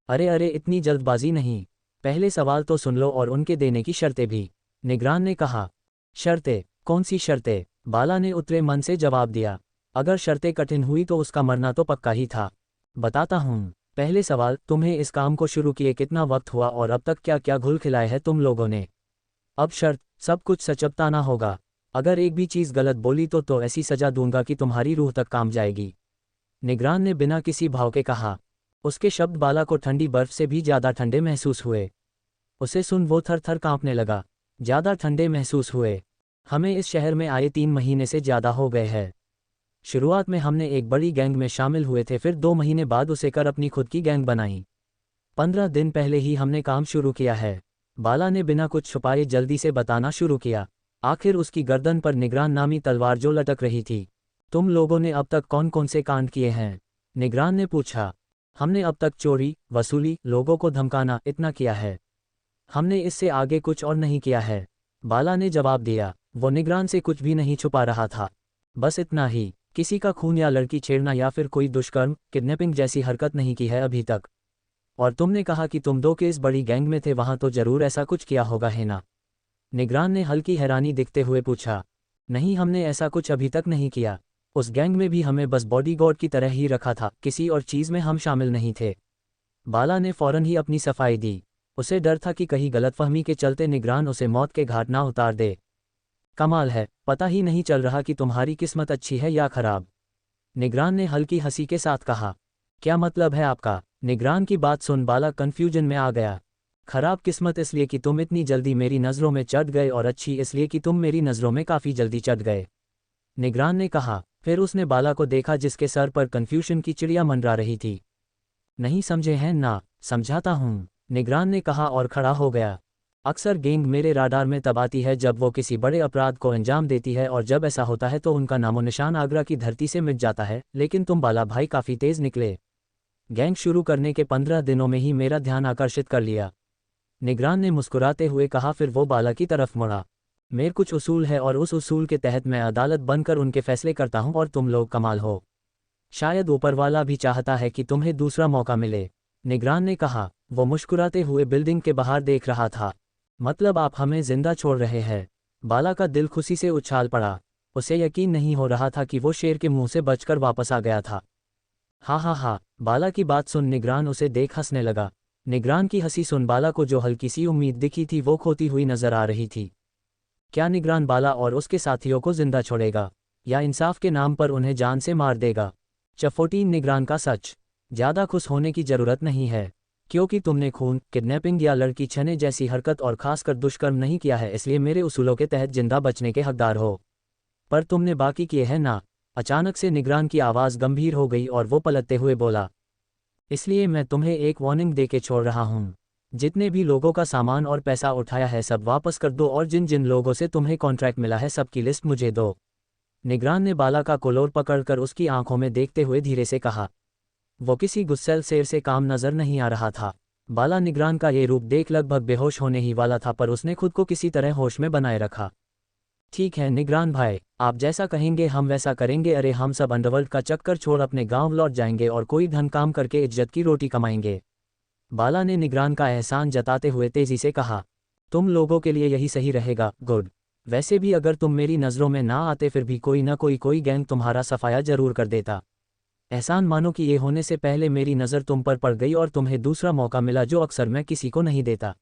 अरे इतनी जल्दबाजी नहीं, पहले सवाल तो सुन लो और उनके देने की शर्तें भी, निगरान ने कहा। शर्तें? कौन सी शर्तें? बाला ने उतरे मन से जवाब दिया। अगर शर्तें कठिन हुई तो उसका मरना तो पक्का ही था। बताता हूँ, पहले सवाल, तुम्हें इस काम को शुरू किए कितना वक्त हुआ और अब तक क्या क्या घुल खिलाए है तुम लोगों ने? अब शर्त, सब कुछ सच बताना होगा। अगर एक भी चीज़ गलत बोली तो ऐसी सजा दूंगा कि तुम्हारी रूह तक काम जाएगी। निगरान ने बिना किसी भाव के कहा। उसके शब्द बाला को ठंडी बर्फ से भी ज़्यादा ठंडे महसूस हुए। उसे सुन वो थर थर कांपने लगा। ज़्यादा ठंडे महसूस हुए? हमें इस शहर में आए 3 महीने से ज़्यादा हो गए हैं। शुरुआत में हमने एक बड़ी गैंग में शामिल हुए थे, फिर 2 महीने बाद उसे कर अपनी खुद की गैंग बनाई। 15 दिन पहले ही हमने काम शुरू किया है। बाला ने बिना कुछ छुपाए जल्दी से बताना शुरू किया। आखिर उसकी गर्दन पर निगरान नामी तलवार जो लटक रही थी। तुम लोगों ने अब तक कौन कौन से कांड किए हैं? निगरान ने पूछा। हमने अब तक चोरी, वसूली, लोगों को धमकाना, इतना किया है। हमने इससे आगे कुछ और नहीं किया है, बाला ने जवाब दिया। वो निगरान से कुछ भी नहीं छुपा रहा था। बस इतना ही, किसी का खून या लड़की छेड़ना या फिर कोई दुष्कर्म, किडनैपिंग जैसी हरकत नहीं की है अभी तक। और तुमने कहा कि तुम 2 के इस बड़ी गैंग में थे, वहां तो जरूर ऐसा कुछ किया होगा, है ना? निगरान ने हल्की हैरानी दिखते हुए पूछा। नहीं, हमने ऐसा कुछ अभी तक नहीं किया। उस गैंग में भी हमें बस बॉडीगार्ड की तरह ही रखा था, किसी और चीज़ में हम शामिल नहीं थे। बाला ने फौरन ही अपनी सफाई दी। उसे डर था कि कहीं गलतफहमी के चलते निगरान उसे मौत के घाट ना उतार दे। कमाल है, पता ही नहीं चल रहा कि तुम्हारी किस्मत अच्छी है या खराब। निगरान ने हल्की हंसी के साथ कहा। क्या मतलब है आपका? निगरान की बात सुन बाला कन्फ्यूजन में आ गया। खराब किस्मत इसलिए कि तुम इतनी जल्दी मेरी नज़रों में चढ़ गए, और अच्छी इसलिए कि तुम मेरी नज़रों में काफ़ी जल्दी चढ़ गए, निगरान ने कहा। फिर उसने बाला को देखा जिसके सर पर कन्फ्यूजन की चिड़िया मंडरा रही थी। नहीं समझे हैं ना? समझाता हूँ, निगरान ने कहा और खड़ा हो गया। अक्सर गैंग मेरे राडार में तब आती है जब वो किसी बड़े अपराध को अंजाम देती है, और जब ऐसा होता है तो उनका नामो निशान आगरा की धरती से मिट जाता है। लेकिन तुम बाला भाई काफ़ी तेज़ निकले। गैंग शुरू करने के 15 दिनों में ही मेरा ध्यान आकर्षित कर लिया, निगरान ने मुस्कुराते हुए कहा। फिर वो बाला की तरफ मुड़ा। मेरे कुछ उसूल है और उस उसूल के तहत मैं अदालत बनकर उनके फैसले करता हूँ, और तुम लोग कमाल हो। शायद ऊपर वाला भी चाहता है कि तुम्हें दूसरा मौका मिले, निगरान ने कहा। वो मुस्कुराते हुए बिल्डिंग के बाहर देख रहा था। मतलब आप हमें जिंदा छोड़ रहे हैं? बाला का दिल खुशी से उछाल पड़ा। उसे यकीन नहीं हो रहा था कि वो शेर के मुंह से बचकर वापस आ गया था। हाँ हाँ हाँ, बाला की बात सुन निगरान उसे देख हंसने लगा। निगरान की हंसी सुन बाला को जो हल्की सी उम्मीद दिखी थी वो खोती हुई नजर आ रही थी। क्या निगरान बाला और उसके साथियों को जिंदा छोड़ेगा, या इंसाफ के नाम पर उन्हें जान से मार देगा? चफोटीन निगरान का सच। ज़्यादा खुश होने की जरूरत नहीं है, क्योंकि तुमने खून, किडनैपिंग या लड़की छेड़ने जैसी हरकत और खासकर दुष्कर्म नहीं किया है, इसलिए मेरे उसूलों के तहत जिंदा बचने के हकदार हो। पर तुमने बाकी किए हैं ना? अचानक से निगरान की आवाज़ गंभीर हो गई और वो पलटते हुए बोला। इसलिए मैं तुम्हें एक वार्निंग दे के छोड़ रहा हूँ। जितने भी लोगों का सामान और पैसा उठाया है सब वापस कर दो, और जिन जिन लोगों से तुम्हें कॉन्ट्रैक्ट मिला है सबकी लिस्ट मुझे दो। निगरान ने बाला का कोलोर पकड़कर उसकी आंखों में देखते हुए धीरे से कहा। वो किसी गुस्सैल शेर से काम नजर नहीं आ रहा था। बाला निगरान का ये रूप देख लगभग बेहोश होने ही वाला था, पर उसने खुद को किसी तरह होश में बनाए रखा। ठीक है निगरान भाई, आप जैसा कहेंगे हम वैसा करेंगे। अरे हम सब अंडरवर्ल्ड का चक्कर छोड़ अपने गांव लौट जाएंगे और कोई धन काम करके इज्जत की रोटी कमाएंगे, बाला ने निगरान का एहसान जताते हुए तेजी से कहा। तुम लोगों के लिए यही सही रहेगा। गुड। वैसे भी अगर तुम मेरी नज़रों में ना आते फिर भी कोई ना कोई गैंग तुम्हारा सफाया जरूर कर देता। एहसान मानो कि ये होने से पहले मेरी नज़र तुम पर पड़ गई और तुम्हें दूसरा मौका मिला जो अक्सर मैं किसी को नहीं देता।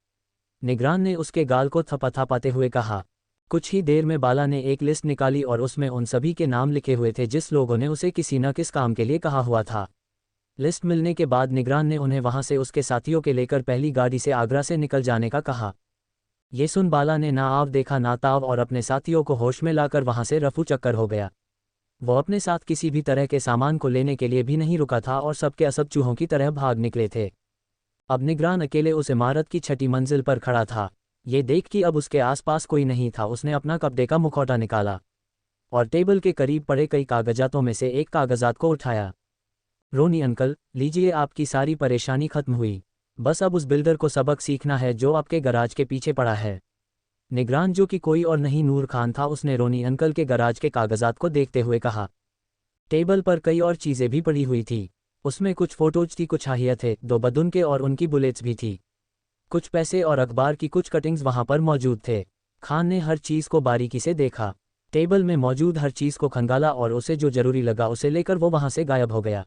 निगरान ने उसके गाल को थपथपाते हुए कहा। कुछ ही देर में बाला ने एक लिस्ट निकाली और उसमें उन सभी के नाम लिखे हुए थे जिस लोगों ने उसे किसी न किस काम के लिए कहा हुआ था। लिस्ट मिलने के बाद निगरान ने उन्हें वहां से उसके साथियों के लेकर पहली गाड़ी से आगरा से निकल जाने का कहा। ये सुन बाला ने ना आव देखा ना ताव और अपने साथियों को होश में लाकर वहां से रफू चक्कर हो गया। वो अपने साथ किसी भी तरह के सामान को लेने के लिए भी नहीं रुका था और सबके असब चूहों की तरह भाग निकले थे। अब निगरान अकेले उस इमारत की 6ठी मंजिल पर खड़ा था। ये देख कि अब उसके आसपास कोई नहीं था, उसने अपना कपड़े का मुखौटा निकाला और टेबल के करीब पड़े कई कागजातों में से एक कागजात को उठाया। रोनी अंकल, लीजिए, आपकी सारी परेशानी खत्म हुई। बस अब उस बिल्डर को सबक सीखना है जो आपके गराज के पीछे पड़ा है। निगरान, जो कि कोई और नहीं नूर खान था, उसने रोनी अंकल के गराज के कागजात को देखते हुए कहा। टेबल पर कई और चीज़ें भी पड़ी हुई थी। उसमें कुछ फोटोज थी, कुछ हाहिया थे, 2 बदुनके और उनकी बुलेट्स भी थी। कुछ पैसे और अखबार की कुछ कटिंग्स वहां पर मौजूद थे। खान ने हर चीज़ को बारीकी से देखा, टेबल में मौजूद हर चीज़ को खंगाला और उसे जो जरूरी लगा उसे लेकर वो वहां से गायब हो गया।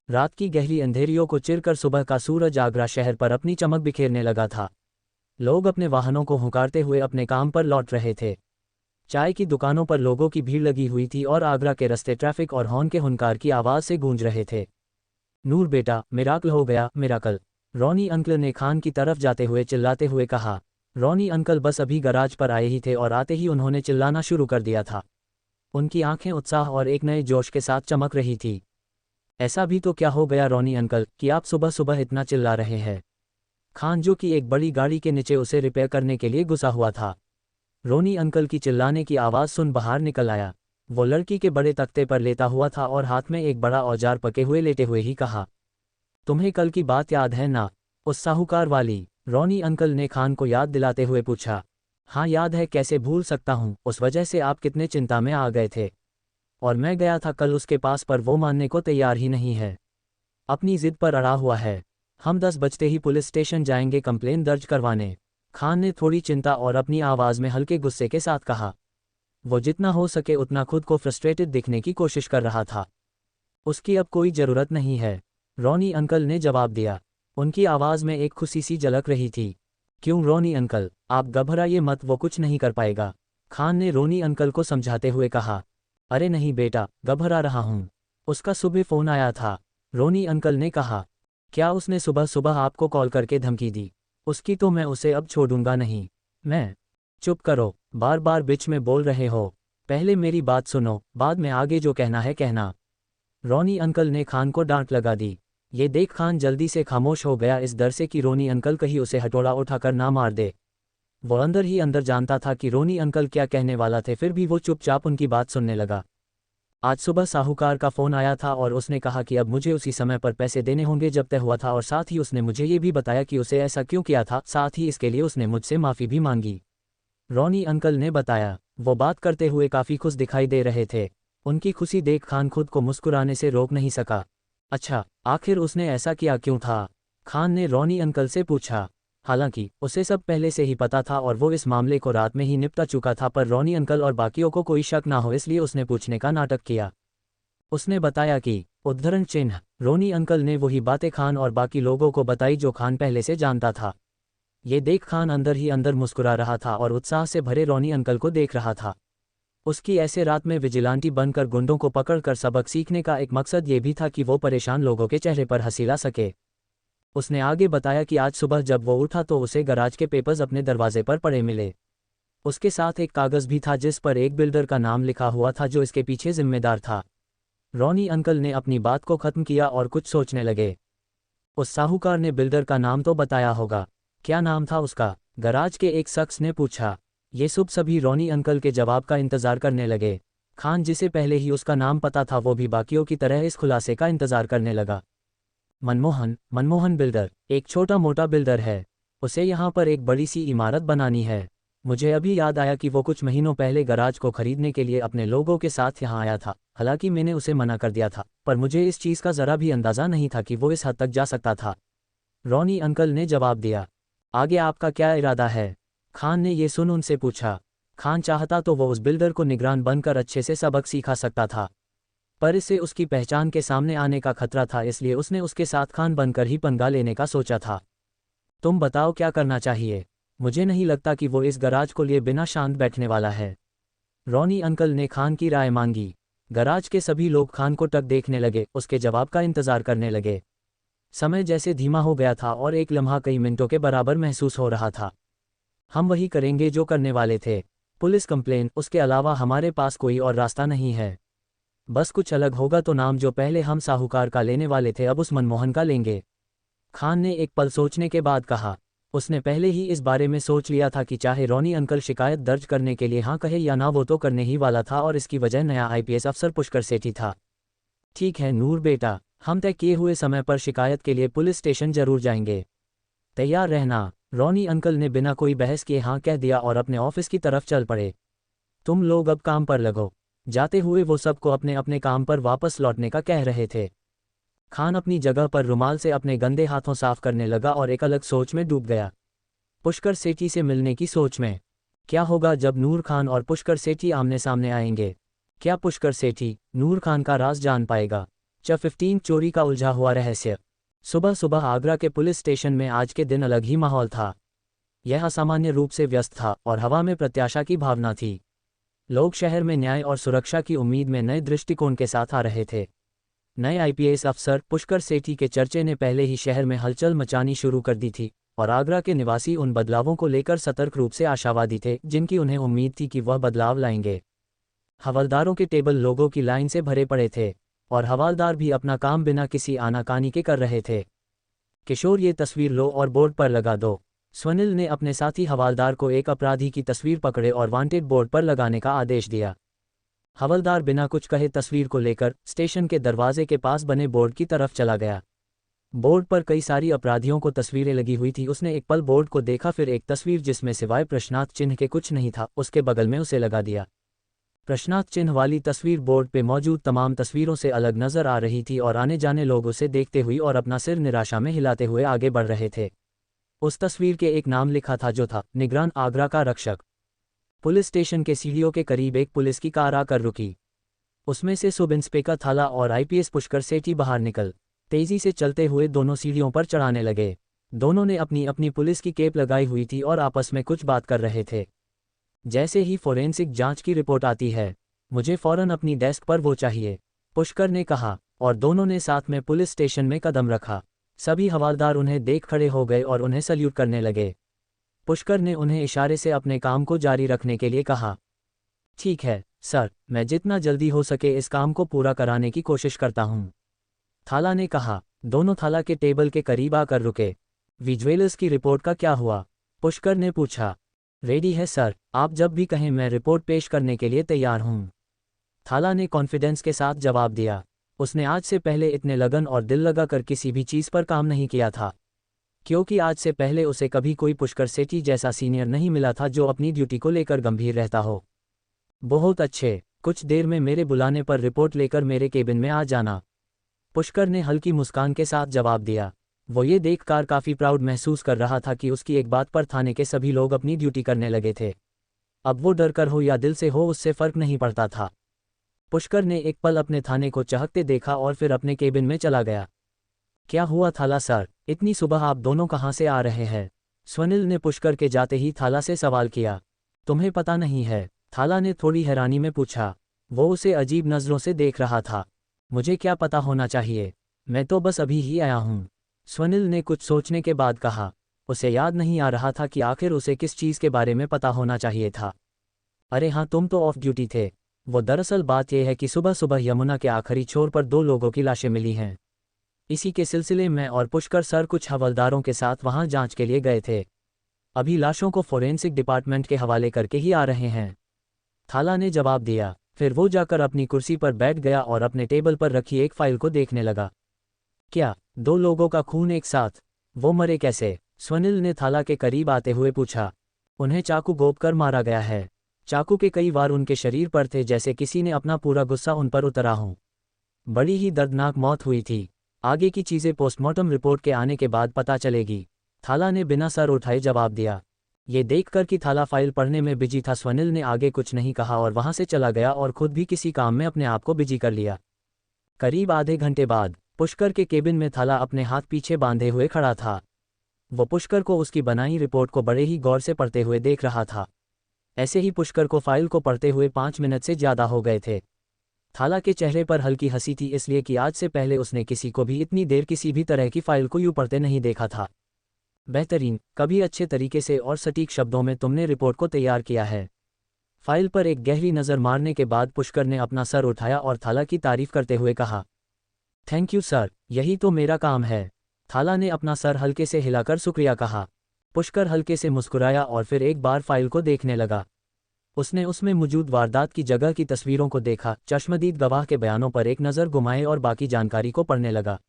रात की गहरी अंधेरियों को चिरकर सुबह का सूरज आगरा शहर पर अपनी चमक बिखेरने लगा था। लोग अपने वाहनों को हुंकारते हुए अपने काम पर लौट रहे थे। चाय की दुकानों पर लोगों की भीड़ लगी हुई थी और आगरा के रास्ते ट्रैफिक और हॉर्न के हुंकार की आवाज़ से गूंज रहे थे। नूर बेटा, मिराकल हो गया, मिराकल, रोनी अंकल ने खान की तरफ जाते हुए चिल्लाते हुए कहा। रोनी अंकल बस अभी गराज पर आए ही थे और आते ही उन्होंने चिल्लाना शुरू कर दिया था। उनकी आंखें उत्साह और एक नए जोश के साथ चमक रही थी। ऐसा भी तो क्या हो गया रोनी अंकल कि आप सुबह सुबह इतना चिल्ला रहे हैं? खान, जो कि एक बड़ी गाड़ी के नीचे उसे रिपेयर करने के लिए घुसा हुआ था, रोनी अंकल की चिल्लाने की आवाज़ सुन बाहर निकल आया। वो लड़की के बड़े तख्ते पर लेटा हुआ था और हाथ में एक बड़ा औजार पके हुए लेटे हुए ही कहा, तुम्हें कल की बात याद है ना, उस साहूकार वाली? रोनी अंकल ने खान को याद दिलाते हुए पूछा। हाँ याद है, कैसे भूल सकता हूँ, उस वजह से आप कितने चिंता में आ गए थे। और मैं गया था कल उसके पास, पर वो मानने को तैयार ही नहीं है, अपनी जिद पर अड़ा हुआ है। हम 10 बजते ही पुलिस स्टेशन जाएंगे कंप्लेन दर्ज करवाने, खान ने थोड़ी चिंता और अपनी आवाज़ में हल्के गुस्से के साथ कहा। वो जितना हो सके उतना खुद को फ्रस्ट्रेटेड दिखने की कोशिश कर रहा था। उसकी अब कोई ज़रूरत नहीं है, रोनी अंकल ने जवाब दिया। उनकी आवाज़ में एक खुशी सी झलक रही थी। क्यों रोनी अंकल, आप घबराइए मत, वो कुछ नहीं कर पाएगा, खान ने रोनी अंकल को समझाते हुए कहा। अरे नहीं बेटा, घबरा रहा हूँ, उसका सुबह फ़ोन आया था, रोनी अंकल ने कहा। क्या उसने सुबह सुबह आपको कॉल करके धमकी दी? उसकी तो मैं उसे अब छोड़ूंगा नहीं। मैं? चुप करो, बार बार बीच में बोल रहे हो, पहले मेरी बात सुनो, बाद में आगे जो कहना है कहना, रोनी अंकल ने खान को डांट लगा दी। ये देख खान जल्दी से खामोश हो गया, इस डर से कि रोनी अंकल कहीं उसे हथौड़ा उठाकर ना मार दे। वो अंदर ही अंदर जानता था कि रोनी अंकल क्या कहने वाला थे, फिर भी वो चुपचाप उनकी बात सुनने लगा। आज सुबह साहूकार का फ़ोन आया था और उसने कहा कि अब मुझे उसी समय पर पैसे देने होंगे जब तय हुआ था, और साथ ही उसने मुझे ये भी बताया कि उसे ऐसा क्यों किया था, साथ ही इसके लिए उसने मुझसे माफ़ी भी मांगी, रोनी अंकल ने बताया। वो बात करते हुए काफ़ी खुश दिखाई दे रहे थे। उनकी खुशी देख खान खुद को मुस्कुराने से रोक नहीं सका। अच्छा, आखिर उसने ऐसा किया क्यों था? खान ने रोनी अंकल से पूछा। हालांकि उसे सब पहले से ही पता था और वो इस मामले को रात में ही निपटा चुका था, पर रोनी अंकल और बाकियों को कोई शक ना हो इसलिए उसने पूछने का नाटक किया। उसने बताया कि उद्धरण चिन्ह, रोनी अंकल ने वही बातें खान और बाकी लोगों को बताई जो खान पहले से जानता था। ये देख खान अंदर ही अंदर मुस्कुरा रहा था और उत्साह से भरे रोनी अंकल को देख रहा था। उसकी ऐसे रात में विजिलांटी बनकर गुंडों को पकड़कर सबक सीखने का एक मकसद ये भी था कि वो परेशान लोगों के चेहरे पर हंसी ला सके। उसने आगे बताया कि आज सुबह जब वो उठा तो उसे गराज के पेपर्स अपने दरवाजे पर पड़े मिले। उसके साथ एक कागज़ भी था जिस पर एक बिल्डर का नाम लिखा हुआ था जो इसके पीछे जिम्मेदार था। रोनी अंकल ने अपनी बात को ख़त्म किया और कुछ सोचने लगे। उस साहूकार ने बिल्डर का नाम तो बताया होगा, क्या नाम था उसका? गराज के एक शख्स ने पूछा। ये सुब सभी रोनी अंकल के जवाब का इंतज़ार करने लगे। खान, जिसे पहले ही उसका नाम पता था, वो भी बाकियों की तरह इस खुलासे का इंतज़ार करने लगा। मनमोहन बिल्डर एक छोटा मोटा बिल्डर है, उसे यहाँ पर एक बड़ी सी इमारत बनानी है। मुझे अभी याद आया कि वो कुछ महीनों पहले गराज को खरीदने के लिए अपने लोगों के साथ यहाँ आया था। हालांकि मैंने उसे मना कर दिया था, पर मुझे इस चीज़ का ज़रा भी अंदाज़ा नहीं था कि वो इस हद तक जा सकता था, रोनी अंकल ने जवाब दिया। आगे आपका क्या इरादा है? खान ने ये सुन उनसे पूछा। खान चाहता तो वो उस बिल्डर को निगरान बनकर अच्छे से सबक सिखा सकता था, पर इससे उसकी पहचान के सामने आने का खतरा था, इसलिए उसने उसके साथ खान बनकर ही पंगा लेने का सोचा था। तुम बताओ क्या करना चाहिए? मुझे नहीं लगता कि वो इस गराज को लिए बिना शांत बैठने वाला है, रोनी अंकल ने खान की राय मांगी। गराज के सभी लोग खान को टक देखने लगे, उसके जवाब का इंतज़ार करने लगे। समय जैसे धीमा हो गया था और एक लम्हा कई मिनटों के बराबर महसूस हो रहा था। हम वही करेंगे जो करने वाले थे, पुलिस कंप्लेन, उसके अलावा हमारे पास कोई और रास्ता नहीं है। बस कुछ अलग होगा तो नाम जो पहले हम साहूकार का लेने वाले थे अब उस मनमोहन का लेंगे, खान ने एक पल सोचने के बाद कहा। उसने पहले ही इस बारे में सोच लिया था कि चाहे रोनी अंकल शिकायत दर्ज करने के लिए हाँ कहे या ना, वो तो करने ही वाला था, और इसकी वजह नया आईपीएस अफसर पुष्कर सेठी था। ठीक है नूर बेटा, हम तय किए हुए समय पर शिकायत के लिए पुलिस स्टेशन जरूर जाएंगे, तैयार रहना, रोनी अंकल ने बिना कोई बहस किए हाँ कह दिया और अपने ऑफिस की तरफ चल पड़े। तुम लोग अब काम पर लगो। जाते हुए वो सबको अपने अपने काम पर वापस लौटने का कह रहे थे। खान अपनी जगह पर रुमाल से अपने गंदे हाथों साफ करने लगा और एक अलग सोच में डूब गया। पुष्कर सेठी से मिलने की सोच में। क्या होगा जब नूर खान और पुष्कर सेठी आमने सामने आएंगे? क्या पुष्कर सेठी नूर खान का राज जान पाएगा? 15 चोरी का उलझा हुआ रहस्य। सुबह सुबह आगरा के पुलिस स्टेशन में आज के दिन अलग ही माहौल था। यह असामान्य रूप से व्यस्त था और हवा में प्रत्याशा की भावना थी। लोग शहर में न्याय और सुरक्षा की उम्मीद में नए दृष्टिकोण के साथ आ रहे थे। नए आईपीएस अफसर पुष्कर सेठी के चर्चे ने पहले ही शहर में हलचल मचानी शुरू कर दी थी और आगरा के निवासी उन बदलावों को लेकर सतर्क रूप से आशावादी थे जिनकी उन्हें उम्मीद थी कि वह बदलाव लाएंगे। हवलदारों के टेबल लोगों की लाइन से भरे पड़े थे और हवलदार भी अपना काम बिना किसी आनाकानी के कर रहे थे। किशोर, ये तस्वीर लो और बोर्ड पर लगा दो। स्वनिल ने अपने साथी हवलदार को एक अपराधी की तस्वीर पकड़े और वांटेड बोर्ड पर लगाने का आदेश दिया। हवलदार बिना कुछ कहे तस्वीर को लेकर स्टेशन के दरवाजे के पास बने बोर्ड की तरफ चला गया। बोर्ड पर कई सारी अपराधियों को तस्वीरें लगी हुई थी। उसने एक पल बोर्ड को देखा, फिर एक तस्वीर जिसमें सिवाय प्रश्नार्थ चिन्ह के कुछ नहीं था उसके बगल में उसे लगा दिया। प्रश्नार्थ चिन्ह वाली तस्वीर बोर्ड पे मौजूद तमाम तस्वीरों से अलग नजर आ रही थी और आने जाने लोग उसे देखते हुए और अपना सिर निराशा में हिलाते हुए आगे बढ़ रहे थे। उस तस्वीर के एक नाम लिखा था जो था निगरान आगरा का रक्षक। पुलिस स्टेशन के सीढ़ियों के करीब एक पुलिस की कार आकर रुकी। उसमें से सब इंस्पेक्टर थाला और आईपीएस पुष्कर सेठी बाहर निकल तेजी से चलते हुए दोनों सीढ़ियों पर चढ़ाने लगे। दोनों ने अपनी अपनी पुलिस की केप लगाई हुई थी और आपस में कुछ बात कर रहे थे। जैसे ही फोरेंसिक जांच की रिपोर्ट आती है, मुझे फौरन अपनी डेस्क पर वो चाहिए, पुष्कर ने कहा और दोनों ने साथ में पुलिस स्टेशन में कदम रखा। सभी हवलदार उन्हें देख खड़े हो गए और उन्हें सल्यूट करने लगे। पुष्कर ने उन्हें इशारे से अपने काम को जारी रखने के लिए कहा। ठीक है सर, मैं जितना जल्दी हो सके इस काम को पूरा कराने की कोशिश करता हूँ, थाला ने कहा। दोनों थाला के टेबल के करीब आकर रुके। विजुअल्स की रिपोर्ट का क्या हुआ, पुष्कर ने पूछा। रेडी है सर, आप जब भी कहें मैं रिपोर्ट पेश करने के लिए तैयार हूँ, थाला ने कॉन्फिडेंस के साथ जवाब दिया। उसने आज से पहले इतने लगन और दिल लगाकर किसी भी चीज़ पर काम नहीं किया था, क्योंकि आज से पहले उसे कभी कोई पुष्कर सेठी जैसा सीनियर नहीं मिला था जो अपनी ड्यूटी को लेकर गंभीर रहता हो। बहुत अच्छे, कुछ देर में मेरे बुलाने पर रिपोर्ट लेकर मेरे केबिन में आ जाना, पुष्कर ने हल्की मुस्कान के साथ जवाब दिया। वो ये देखकर काफ़ी प्राउड महसूस कर रहा था कि उसकी एक बात पर थाने के सभी लोग अपनी ड्यूटी करने लगे थे। अब वो डर कर हो या दिल से हो उससे फ़र्क नहीं पड़ता था। पुष्कर ने एक पल अपने थाने को चहकते देखा और फिर अपने केबिन में चला गया। क्या हुआ थाला सर, इतनी सुबह आप दोनों कहाँ से आ रहे हैं, स्वनिल ने पुष्कर के जाते ही थाला से सवाल किया। तुम्हें पता नहीं है, थाला ने थोड़ी हैरानी में पूछा। वो उसे अजीब नज़रों से देख रहा था। मुझे क्या पता होना चाहिए, मैं तो बस अभी ही आया हूँ, स्वनिल ने कुछ सोचने के बाद कहा। उसे याद नहीं आ रहा था कि आखिर उसे किस चीज़ के बारे में पता होना चाहिए था। अरे हाँ, तुम तो ऑफ ड्यूटी थे। वो दरअसल बात यह है कि सुबह सुबह यमुना के आखिरी छोर पर 2 लोगों की लाशें मिली हैं। इसी के सिलसिले में और पुष्कर सर कुछ हवलदारों के साथ वहां जांच के लिए गए थे। अभी लाशों को फोरेंसिक डिपार्टमेंट के हवाले करके ही आ रहे हैं, थाला ने जवाब दिया। फिर वो जाकर अपनी कुर्सी पर बैठ गया और अपने टेबल पर रखी एक फाइल को देखने लगा। क्या 2 लोगों का खून एक साथ, वो मरे कैसे, स्वनिल ने थाला के करीब आते हुए पूछा। उन्हें चाकू घोंपकर मारा गया है। चाकू के कई वार उनके शरीर पर थे, जैसे किसी ने अपना पूरा गुस्सा उन पर उतरा हो। बड़ी ही दर्दनाक मौत हुई थी। आगे की चीज़ें पोस्टमार्टम रिपोर्ट के आने के बाद पता चलेगी, थाला ने बिना सर उठाए जवाब दिया। ये देखकर कि थाला फाइल पढ़ने में बिजी था, स्वनिल ने आगे कुछ नहीं कहा और वहां से चला गया और खुद भी किसी काम में अपने आप को बिजी कर लिया। करीब आधे घंटे बाद पुष्कर के केबिन में थाला अपने हाथ पीछे बांधे हुए खड़ा था। वो पुष्कर को उसकी बनाई रिपोर्ट को बड़े ही गौर से पढ़ते हुए देख रहा था। ऐसे ही पुष्कर को फाइल को पढ़ते हुए 5 मिनट से ज़्यादा हो गए थे। थाला के चेहरे पर हल्की हंसी थी, इसलिए कि आज से पहले उसने किसी को भी इतनी देर किसी भी तरह की फाइल को यूं पढ़ते नहीं देखा था। बेहतरीन, कभी अच्छे तरीके से और सटीक शब्दों में तुमने रिपोर्ट को तैयार किया है। फाइल पर एक गहरी नज़र मारने के बाद पुष्कर ने अपना सर उठाया और थाला की तारीफ करते हुए कहा, थैंक यू सर, यही तो मेरा काम है। थाला ने अपना सर हल्के से हिलाकर शुक्रिया कहा। पुष्कर हल्के से मुस्कुराया और फिर एक बार फाइल को देखने लगा। उसने उसमें मौजूद वारदात की जगह की तस्वीरों को देखा, चश्मदीद गवाह के बयानों पर एक नज़र घुमाए और बाकी जानकारी को पढ़ने लगा।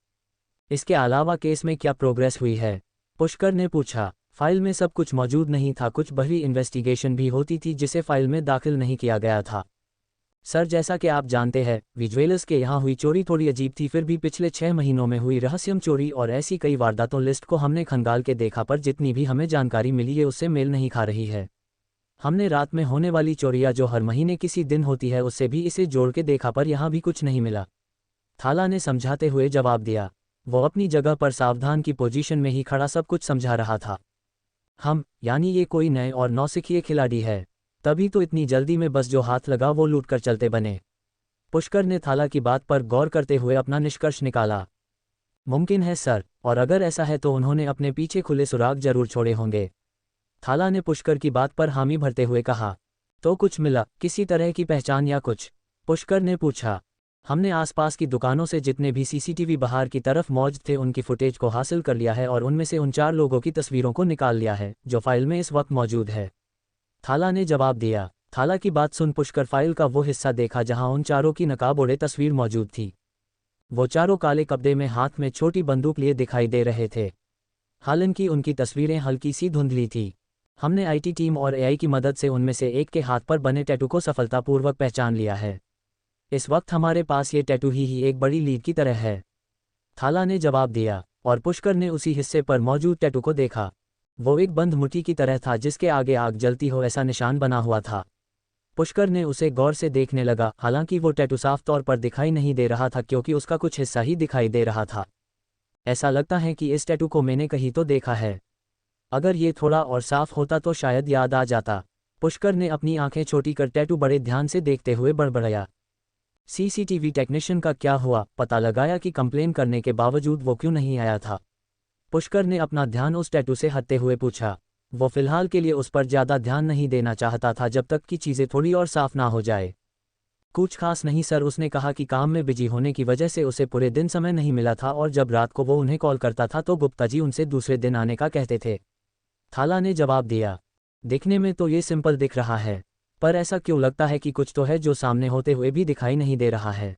इसके अलावा केस में क्या प्रोग्रेस हुई है, पुष्कर ने पूछा। फाइल में सब कुछ मौजूद नहीं था, कुछ बड़ी इन्वेस्टिगेशन भी होती थी जिसे फाइल में दाखिल नहीं किया गया था। सर, जैसा कि आप जानते हैं, विजुअल्स के यहाँ हुई चोरी थोड़ी अजीब थी, फिर भी पिछले 6 महीनों में हुई रहस्यम चोरी और ऐसी कई वारदातों लिस्ट को हमने खंगाल के देखा, पर जितनी भी हमें जानकारी मिली है उससे मेल नहीं खा रही है। हमने रात में होने वाली चोरियां जो हर महीने किसी दिन होती है उससे भी इसे जोड़ के देखा, पर यहाँ भी कुछ नहीं मिला। थाला ने समझाते हुए जवाब दिया। वो अपनी जगह पर सावधान की पोजीशन में ही खड़ा सब कुछ समझा रहा था। हम, यानी ये कोई नए और नौसिखिए खिलाड़ी है, तभी तो इतनी जल्दी में बस जो हाथ लगा वो लूट कर चलते बने। पुष्कर ने थाला की बात पर गौर करते हुए अपना निष्कर्ष निकाला। मुमकिन है सर, और अगर ऐसा है तो उन्होंने अपने पीछे खुले सुराग जरूर छोड़े होंगे। थाला ने पुष्कर की बात पर हामी भरते हुए कहा। तो कुछ मिला, किसी तरह की पहचान या कुछ? पुष्कर ने पूछा। हमने आसपास की दुकानों से जितने भी सीसीटीवी बाहर की तरफ मौजूद थे उनकी फुटेज को हासिल कर लिया है और उनमें से उन 4 लोगों की तस्वीरों को निकाल लिया है जो फाइल में इस वक्त मौजूद है, थाला ने जवाब दिया। थाला की बात सुन पुष्कर फाइल का वो हिस्सा देखा जहां उन चारों की नकाब ओढ़े तस्वीर मौजूद थी। वो चारों काले कपड़े में हाथ में छोटी बंदूक लिए दिखाई दे रहे थे। हालांकि उनकी तस्वीरें हल्की सी धुंधली थी। हमने आईटी टीम और एआई की मदद से उनमें से एक के हाथ पर बने टैटू को सफलतापूर्वक पहचान लिया है। इस वक्त हमारे पास ये टैटू ही एक बड़ी लीड की तरह है, थाला ने जवाब दिया। और पुष्कर ने उसी हिस्से पर मौजूद टैटू को देखा। वो एक बंद मुट्ठी की तरह था जिसके आगे आग जलती हो ऐसा निशान बना हुआ था। पुष्कर ने उसे गौर से देखने लगा। हालांकि वो टैटू साफ तौर पर दिखाई नहीं दे रहा था क्योंकि उसका कुछ हिस्सा ही दिखाई दे रहा था। ऐसा लगता है कि इस टैटू को मैंने कहीं तो देखा है। अगर ये थोड़ा और साफ होता तो शायद याद आ जाता। पुष्कर ने अपनी आंखें छोटी कर टैटू बड़े ध्यान से देखते हुए बड़बड़ाया। सीसीटीवी टेक्नीशियन का क्या हुआ? पता लगाया कि कंप्लेन करने के बावजूद वो क्यों नहीं आया था? पुष्कर ने अपना ध्यान उस टैटू से हटते हुए पूछा। वो फिलहाल के लिए उस पर ज़्यादा ध्यान नहीं देना चाहता था जब तक कि चीज़ें थोड़ी और साफ ना हो जाए। कुछ खास नहीं सर, उसने कहा कि काम में बिजी होने की वजह से उसे पूरे दिन समय नहीं मिला था और जब रात को वो उन्हें कॉल करता था तो गुप्ता जी उनसे दूसरे दिन आने का कहते थे, थाला ने जवाब दिया। दिखने में तो ये सिंपल दिख रहा है, पर ऐसा क्यों लगता है कि कुछ तो है जो सामने होते हुए भी दिखाई नहीं दे रहा है।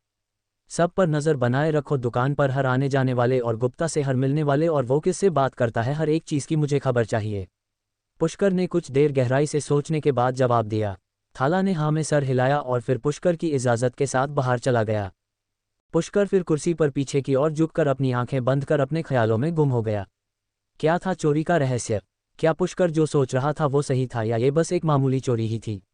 सब पर नज़र बनाए रखो, दुकान पर हर आने जाने वाले और गुप्ता से हर मिलने वाले और वो किससे बात करता है, हर एक चीज़ की मुझे खबर चाहिए। पुष्कर ने कुछ देर गहराई से सोचने के बाद जवाब दिया। थाला ने हाँ में सर हिलाया और फिर पुष्कर की इजाज़त के साथ बाहर चला गया। पुष्कर फिर कुर्सी पर पीछे की ओर झुककर अपनी आंखें बंद कर अपने ख्यालों में गुम हो गया। क्या था चोरी का रहस्य? क्या पुष्कर जो सोच रहा था वो सही था या ये बस एक मामूली चोरी ही थी?